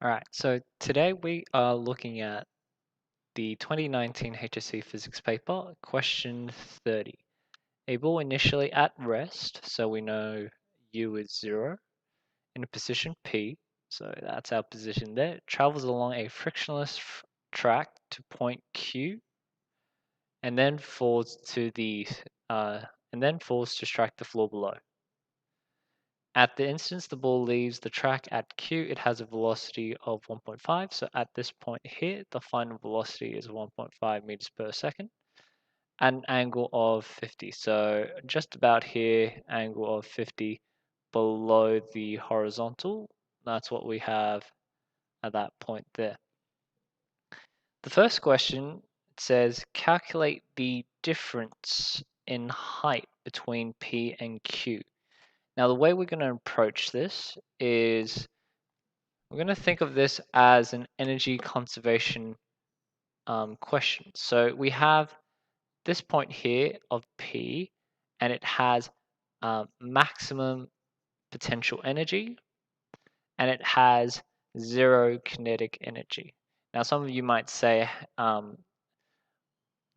Alright, so today we are looking at the 2019 HSC physics paper, question 30. A ball initially at rest, so we know U is 0, in a position P, so that's our position there, travels along a frictionless track to point Q, and then falls to strike the floor below. At the instance the ball leaves the track at Q, it has a velocity of 1.5. So at this point here, the final velocity is 1.5 meters per second at an angle of 50. So just about here, angle of 50 below the horizontal. That's what we have at that point there. The first question says calculate the difference in height between P and Q. Now, the way we're going to approach this is we're going to think of this as an energy conservation question. So we have this point here of P, and it has maximum potential energy, and it has zero kinetic energy. Now, some of you might say,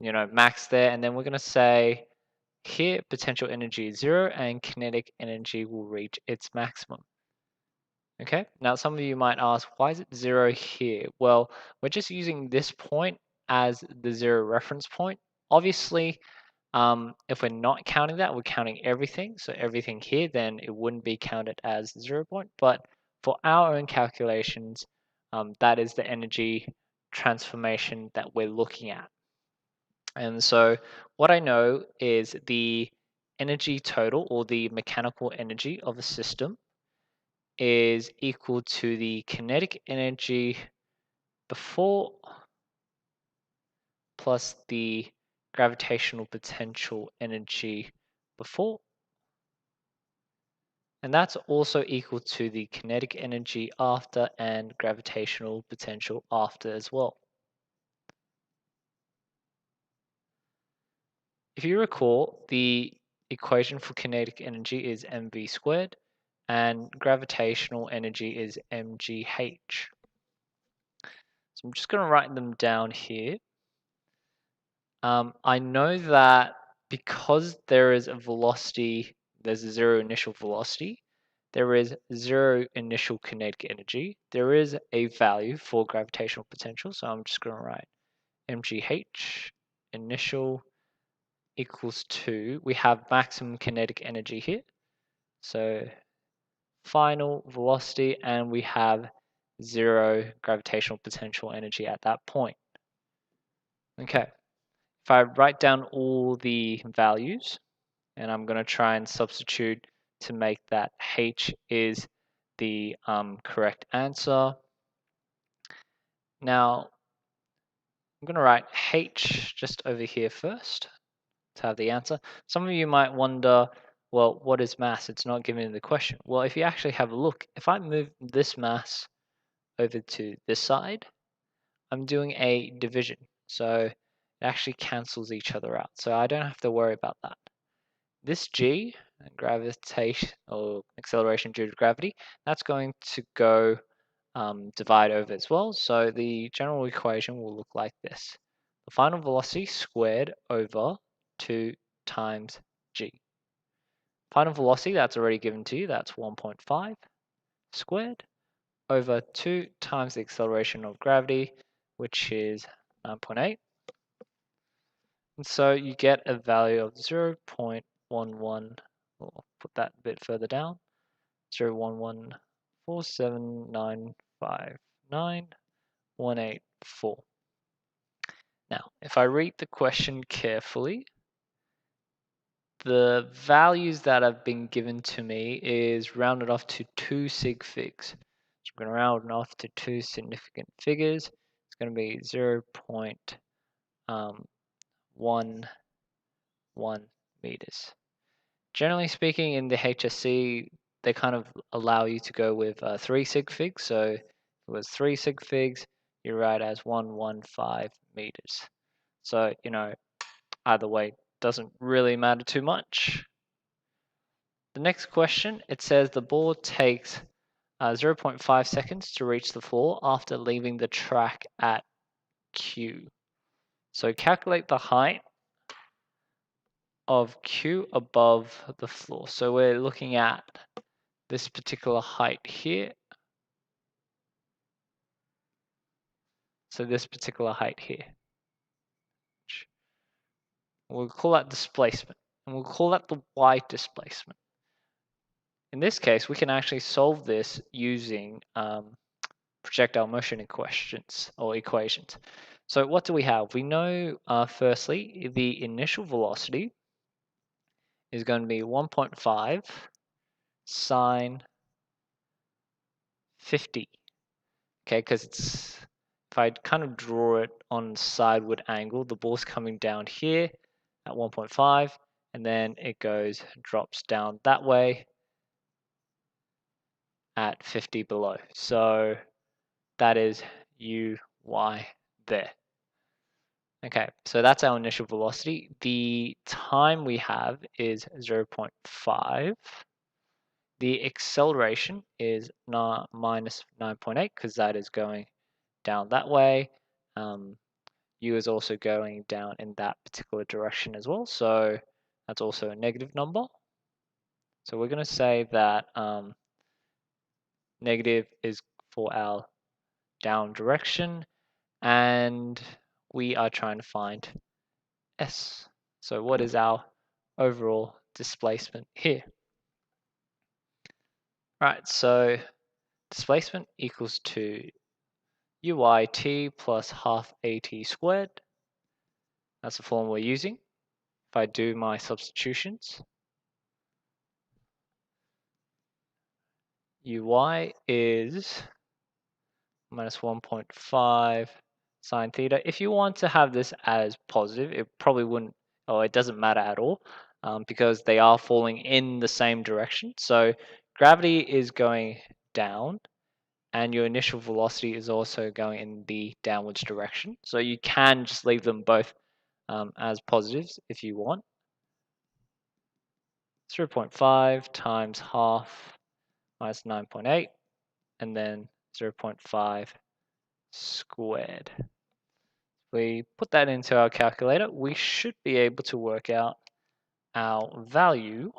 max there, and then we're going to say here potential energy is 0 and kinetic energy will reach its maximum. Okay, now some of you might ask, why is it 0 here? Well, we're just using this point as the 0 reference point. Obviously, if we're not counting that, we're counting everything. So everything here, then it wouldn't be counted as 0 point. But for our own calculations, that is the energy transformation that we're looking at. And so what I know is the energy total, or the mechanical energy of a system, is equal to the kinetic energy before plus the gravitational potential energy before. And that's also equal to the kinetic energy after and gravitational potential after as well. If you recall, the equation for kinetic energy is mv squared and gravitational energy is mgh. So I'm just going to write them down here. I know that because there is a velocity, there's a 0 initial velocity, there is 0 initial kinetic energy, there is a value for gravitational potential, so I'm just going to write mgh initial equals 2. We have maximum kinetic energy here, so final velocity, and we have 0 gravitational potential energy at that point. Okay. If I write down all the values, and I'm going to try and substitute to make that H is the correct answer. Now, I'm going to write H just over here first to have the answer. Some of you might wonder, well, what is mass? It's not given in the question. Well, if you actually have a look, if I move this mass over to this side, I'm doing a division. So it actually cancels each other out. So I don't have to worry about that. This g, gravitation or acceleration due to gravity, that's going to go divide over as well. So the general equation will look like this. The final velocity squared over 2 times g. Final velocity, that's already given to you, that's 1.5 squared over 2 times the acceleration of gravity, which is 9.8. And so you get a value of 0.11, we'll put that a bit further down, 0.1147959184. Now, if I read the question carefully, the values that have been given to me is rounded off to 2 sig figs. So I'm going to round off to 2 significant figures. It's going to be 0.11 meters. Generally speaking, in the HSC, they kind of allow you to go with 3 sig figs. So if it was 3 sig figs, you write as 115 meters. So, either way, doesn't really matter too much. The next question, it says the ball takes 0.5 seconds to reach the floor after leaving the track at Q. So calculate the height of Q above the floor. So we're looking at this particular height here. So this particular height here. We'll call that displacement. And we'll call that the y displacement. In this case, we can actually solve this using projectile motion equations. So what do we have? We know, firstly, the initial velocity is going to be 1.5 sine 50. Okay, because if I kind of draw it on sideward angle, the ball's coming down here at 1.5, and then it drops down that way at 50 below. So that is y there. Okay, so that's our initial velocity. The time we have is 0.5. The acceleration is minus 9.8 because that is going down that way. U is also going down in that particular direction as well. So that's also a negative number. So we're going to say that negative is for our down direction, and we are trying to find S. So what is our overall displacement here? Right, so displacement equals to UYT plus half AT squared. That's the form we're using. If I do my substitutions, UY is minus 1.5 sine theta. If you want to have this as positive, it probably wouldn't, or it doesn't matter at all, because they are falling in the same direction. So gravity is going down, and your initial velocity is also going in the downwards direction. So you can just leave them both as positives if you want. 0.5 times half minus 9.8, and then 0.5 squared. We put that into our calculator, we should be able to work out our value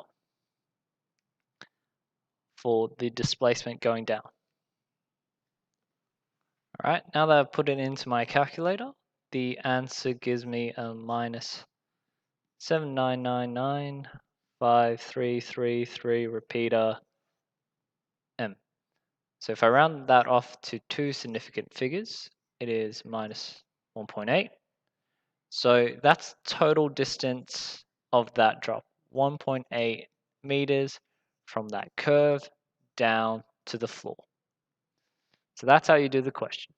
for the displacement going down. All right, now that I've put it into my calculator, the answer gives me a minus 7999533 repeater m. So if I round that off to two significant figures, it is minus 1.8. So that's total distance of that drop, 1.8 meters from that curve down to the floor. So that's how you do the question.